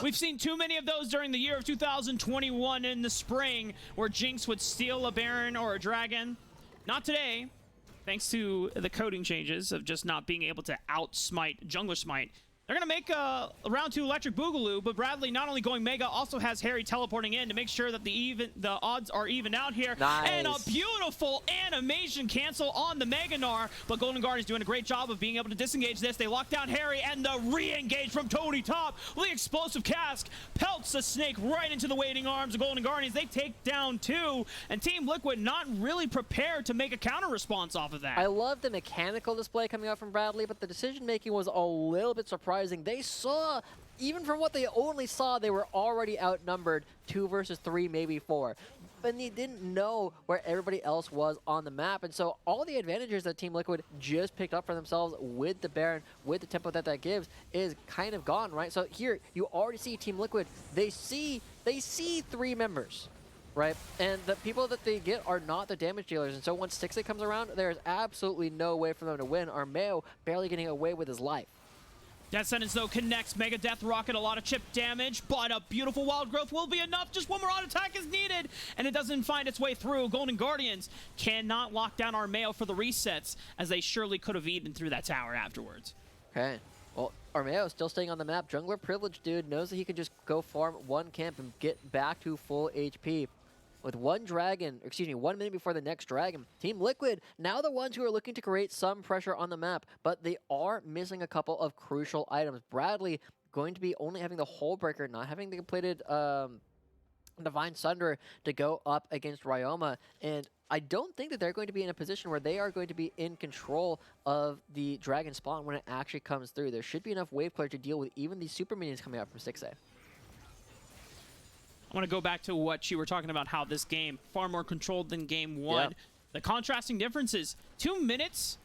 We've seen too many of those during the year of 2021 in the spring, where Jinx would steal a Baron or a Dragon. Not today, thanks to the coding changes of just not being able to out-smite Jungler Smite. They're going to make a round 2 Electric Boogaloo, but Bradley, not only going Mega, also has Harry teleporting in to make sure that the odds are even out here. Nice. And a beautiful animation cancel on the Mega Gnar, but Golden Guardians doing a great job of being able to disengage this. They lock down Harry, and the re-engage from Tony Top. The explosive cask pelts the snake right into the waiting arms of Golden Guardians. They take down 2, and Team Liquid not really prepared to make a counter response off of that. I love the mechanical display coming out from Bradley, but the decision-making was a little bit surprising. They saw, even from what they only saw, they were already outnumbered 2 versus 3, maybe 4. But they didn't know where everybody else was on the map. And so all the advantages that Team Liquid just picked up for themselves with the Baron, with the tempo that gives, is kind of gone, right? So here, you already see Team Liquid, they see 3 members, right? And the people that they get are not the damage dealers. And so once Stixxay comes around, there's absolutely no way for them to win. Armeo barely getting away with his life. Death Sentence, though, connects. Mega Death Rocket, a lot of chip damage, but a beautiful Wild Growth will be enough. Just one more auto attack is needed, and it doesn't find its way through. Golden Guardians cannot lock down Armeo for the resets, as they surely could have eaten through that tower afterwards. Okay. Well, Armeo still staying on the map. Jungler Privilege, dude, knows that he can just go farm one camp and get back to full HP. With 1 minute before the next dragon, Team Liquid now the ones who are looking to create some pressure on the map, but they are missing a couple of crucial items. Bradley going to be only having the Hull Breaker, not having the completed Divine Sunder to go up against Ryoma, and I don't think that they're going to be in a position where they are going to be in control of the dragon spawn when it actually comes through. There should be enough wave clear to deal with even these super minions coming out from Stixxay. I want to go back to what you were talking about, how this game far more controlled than game 1. Yep. The contrasting differences. 2 minutes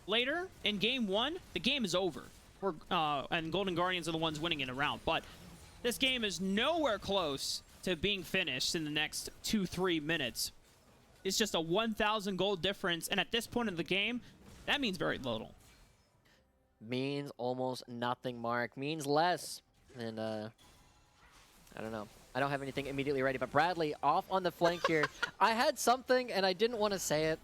later in game 1, the game is over. And Golden Guardians are the ones winning it around. But this game is nowhere close to being finished in the next 2-3 minutes. It's just a 1,000 gold difference. And at this point in the game, that means very little. Means almost nothing, Mark. Means less. And, I don't know. I don't have anything immediately ready, but Bradley off on the flank here. I had something, and I didn't want to say it.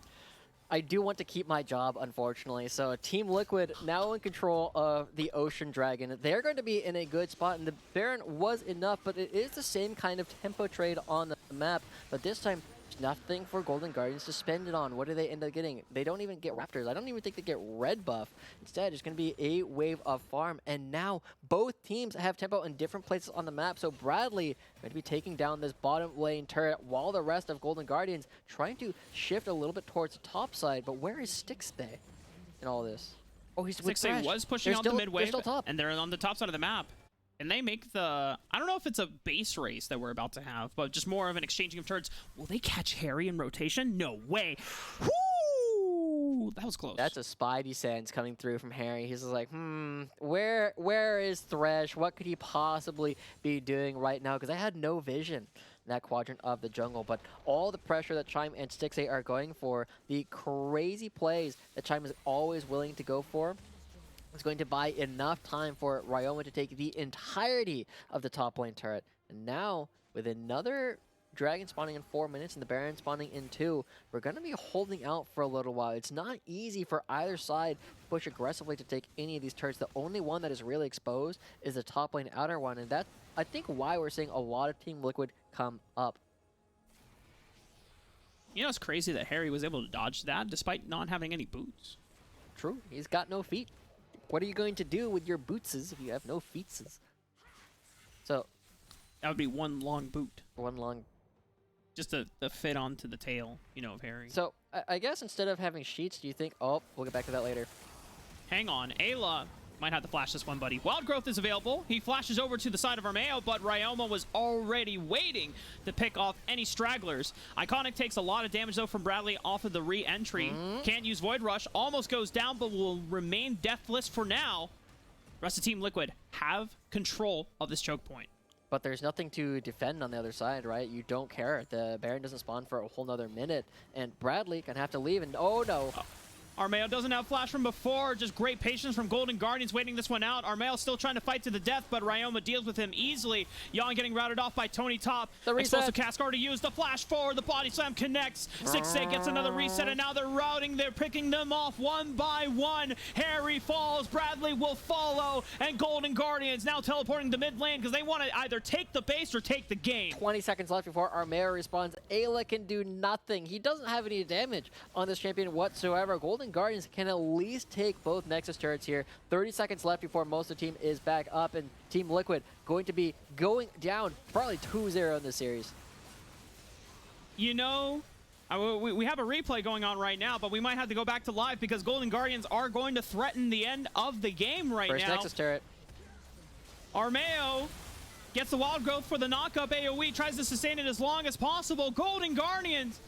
I do want to keep my job, unfortunately. So Team Liquid now in control of the Ocean Dragon. They're going to be in a good spot, and the Baron was enough, but it is the same kind of tempo trade on the map. But this time, nothing for Golden Guardians to spend it on. What do they end up getting? They don't even get Raptors. I don't even think they get Red Buff. Instead, it's going to be a wave of farm. And now both teams have tempo in different places on the map. So Bradley going to be taking down this bottom lane turret while the rest of Golden Guardians trying to shift a little bit towards the top side. But where is Stixxay in all this? Oh, he's with Stixxay was pushing out the mid wave, still top. And they're on the top side of the map. And they make the, I don't know if it's a base race that we're about to have, but just more of an exchanging of turrets. Will they catch Harry in rotation? No way. Woo! Ooh, that was close. That's a Spidey sense coming through from Harry. He's just like, where is Thresh? What could he possibly be doing right now? Because I had no vision in that quadrant of the jungle. But all the pressure that Chime and Stixay are going for, the crazy plays that Chime is always willing to go for, is going to buy enough time for Ryoma to take the entirety of the top lane turret. And now, with another Dragon spawning in 4 minutes and the Baron spawning in 2, we're going to be holding out for a little while. It's not easy for either side to push aggressively to take any of these turrets. The only one that is really exposed is the top lane outer one, and that's, I think, why we're seeing a lot of Team Liquid come up. You know, it's crazy that Harry was able to dodge that despite not having any boots. True, he's got no feet. What are you going to do with your bootses if you have no feetses? So that would be one long boot. One long. Just to fit onto the tail, you know, of Harry. So, I guess instead of having sheets, do you think... Oh, we'll get back to that later. Hang on. Ayla might have to flash this one, buddy. Wild Growth is available. He flashes over to the side of Armeo, but Ryoma was already waiting to pick off any stragglers. Iconic takes a lot of damage, though, from Bradley off of the re-entry. Can't use Void Rush. Almost goes down, but will remain deathless for now. Rest of Team Liquid have control of this choke point. But there's nothing to defend on the other side, right? You don't care. The Baron doesn't spawn for a whole nother minute, and Bradley can have to leave, and oh no. Armeo doesn't have flash from before. Just great patience from Golden Guardians waiting this one out. Armeo still trying to fight to the death, but Ryoma deals with him easily. Yon getting routed off by Tony Top. Explosive Cask already used. The flash forward. The body slam connects. Stixay gets another reset, and now they're routing. They're picking them off one by one. Harry falls. Bradley will follow, and Golden Guardians now teleporting to mid lane because they want to either take the base or take the game. 20 seconds left before Armeo responds. Ayla can do nothing. He doesn't have any damage on this champion whatsoever. Golden Guardians can at least take both Nexus turrets here. 30 seconds left before most of the team is back up, and Team Liquid going to be going down probably 2-0 in this series. You know, we have a replay going on right now, but we might have to go back to live because Golden Guardians are going to threaten the end of the game right now. First Nexus turret. Armeo gets the Wild Growth for the knock-up AoE, tries to sustain it as long as possible. Golden Guardians,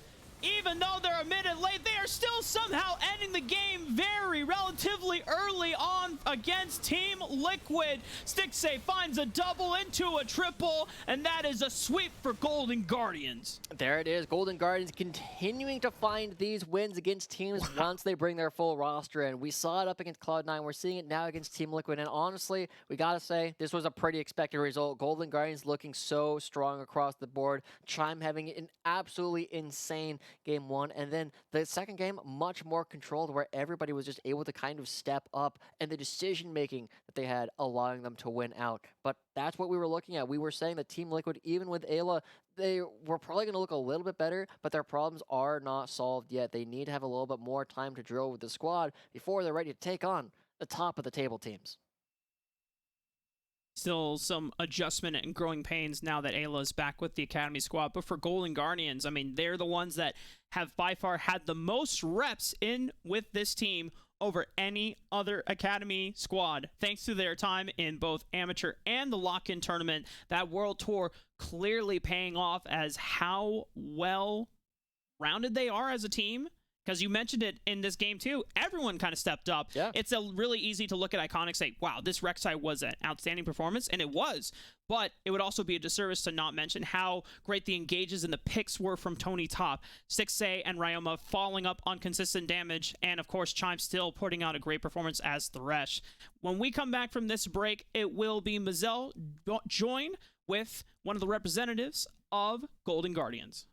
even though they're a minute late, they are still somehow ending the game very relatively early on against Team Liquid. Stixay finds a double into a triple, and that is a sweep for Golden Guardians. There it is. Golden Guardians continuing to find these wins against teams once they bring their full roster in. We saw it up against Cloud9. We're seeing it now against Team Liquid, and honestly, we gotta say, this was a pretty expected result. Golden Guardians looking so strong across the board. Chime having an absolutely insane game one, and then the second game much more controlled, where everybody was just able to kind of step up, and the decision making that they had allowing them to win out. But that's what we were looking at. We were saying that Team Liquid, even with Ayla, they were probably going to look a little bit better, but their problems are not solved yet. They need to have a little bit more time to drill with the squad before they're ready to take on the top of the table teams. Still some adjustment and growing pains now that Ayla is back with the Academy squad. But for Golden Guardians, I mean, they're the ones that have by far had the most reps in with this team over any other Academy squad, thanks to their time in both amateur and the lock-in tournament. That World Tour clearly paying off as how well rounded they are as a team. Because you mentioned it in this game too, everyone kind of stepped up. Yeah. It's really easy to look at Iconic and say, wow, this Rek'Sai was an outstanding performance, and it was. But it would also be a disservice to not mention how great the engages and the picks were from Tony Top, Stixay and Ryoma falling up on consistent damage, and of course Chime still putting out a great performance as Thresh. When we come back from this break, it will be Mazel join with one of the representatives of Golden Guardians.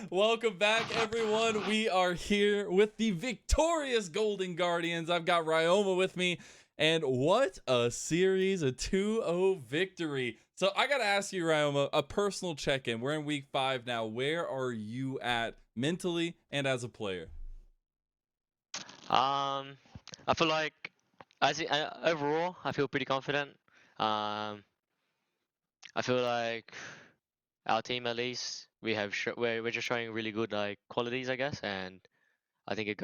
Welcome back, everyone. We are here with the victorious Golden Guardians. I've got Ryoma with me, and what a series, a 2-0 victory. So I got to ask you, Ryoma, a personal check-in. We're in week 5 now. Where are you at mentally and as a player? I feel like, overall, I feel pretty confident. I feel like our team, at least, we're just showing really good like qualities, I guess, and I think it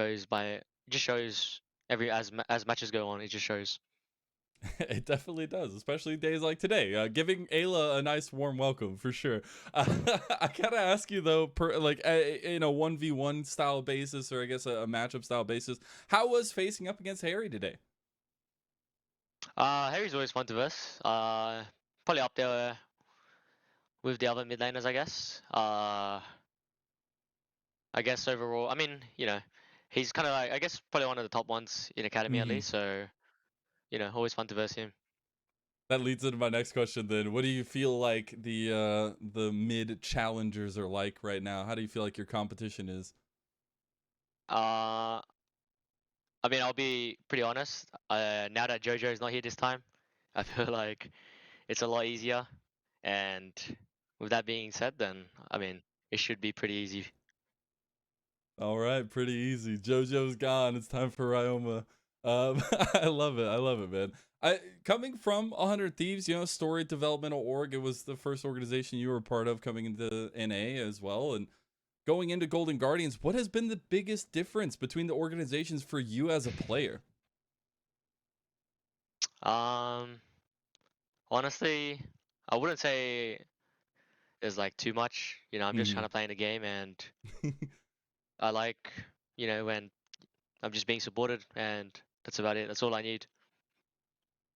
just shows as matches go on, it just shows. It definitely does, especially days like today. Giving Ayla a nice warm welcome for sure. I gotta ask you though, in a 1v1 style basis, or I guess a matchup style basis, how was facing up against Harry today? Harry's always fun to verse. Probably up there with the other mid laners, I guess. I guess overall, I mean, he's kind of like, I guess, probably one of the top ones in academy at least. So, always fun to verse him. That leads into my next question then. What do you feel like the mid challengers are like right now? How do you feel like your competition is? I mean, I'll be pretty honest. Now that JoJo's not here this time, I feel like it's a lot easier. And with that being said, then, I mean, it should be pretty easy. All right, pretty easy. JoJo's gone. It's time for Ryoma. I love it. I love it, man. Coming from 100 Thieves, Story Developmental Org, it was the first organization you were a part of coming into NA as well. And going into Golden Guardians, what has been the biggest difference between the organizations for you as a player? Honestly, I wouldn't say there's like too much. I'm just trying to play in the game, and I like, when I'm just being supported, and that's about it. That's all I need.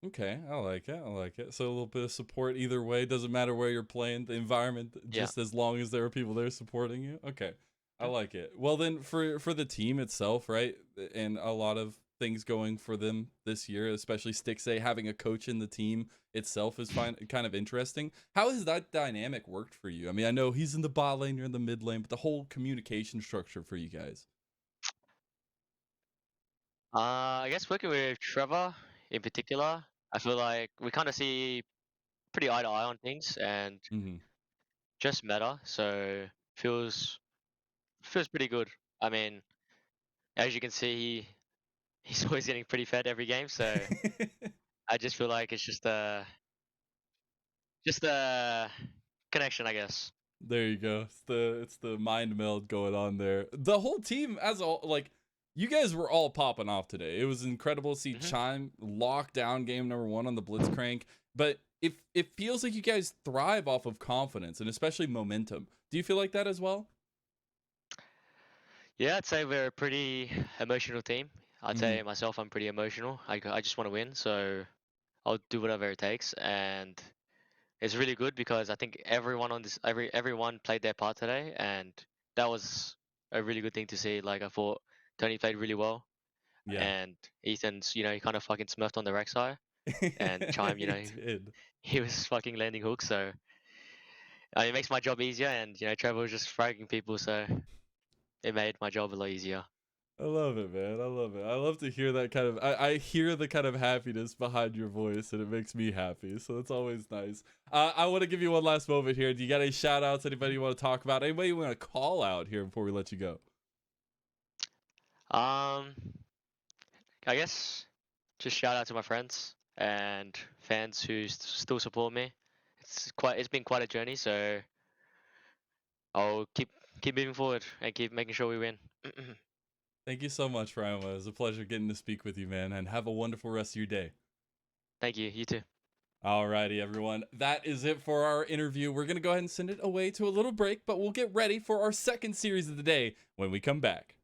Okay, I like it. I like it. So a little bit of support either way. Doesn't matter where you're playing, the environment, just as long as there are people there supporting you. Okay, I like it. Well, then for the team itself, right, and a lot of things going for them this year, especially Stixay having a coach in the team itself is kind of interesting. How has that dynamic worked for you? I mean, I know he's in the bot lane, you're in the mid lane, but the whole communication structure for you guys. I guess working with Trevor in particular, I feel like we kind of see pretty eye to eye on things, and just meta, so feels pretty good. I mean, as you can see, he's always getting pretty fed every game, so I just feel like it's just a connection, I guess. There you go. It's the mind meld going on there. The whole team as all, like, you guys were all popping off today. It was incredible to see Chime lock down game number 1 on the Blitzcrank, but it feels like you guys thrive off of confidence and especially momentum. Do you feel like that as well? Yeah, I'd say we're a pretty emotional team. I'd say myself, I'm pretty emotional. I just want to win, so I'll do whatever it takes, and it's really good because I think everyone played their part today, and that was a really good thing to see. Like, I thought Tony played really well, and Ethan's, he kind of fucking smurfed on the Rek'Sai, and Chime, he was fucking landing hooks, so it makes my job easier, and Trevor was just fragging people, so it made my job a lot easier. I love it, man. I love it. I love to hear that kind of, I hear the kind of happiness behind your voice, and it makes me happy. So it's always nice. I want to give you one last moment here. Do you got any shout outs? Anybody you want to talk about? Anybody you want to call out here before we let you go? I guess just shout out to my friends and fans who still support me. It's been quite a journey, so I'll keep moving forward and keep making sure we win. Thank you so much, Ryan. It was a pleasure getting to speak with you, man, and have a wonderful rest of your day. Thank you. You too. Alrighty, everyone. That is it for our interview. We're going to go ahead and send it away to a little break, but we'll get ready for our second series of the day when we come back.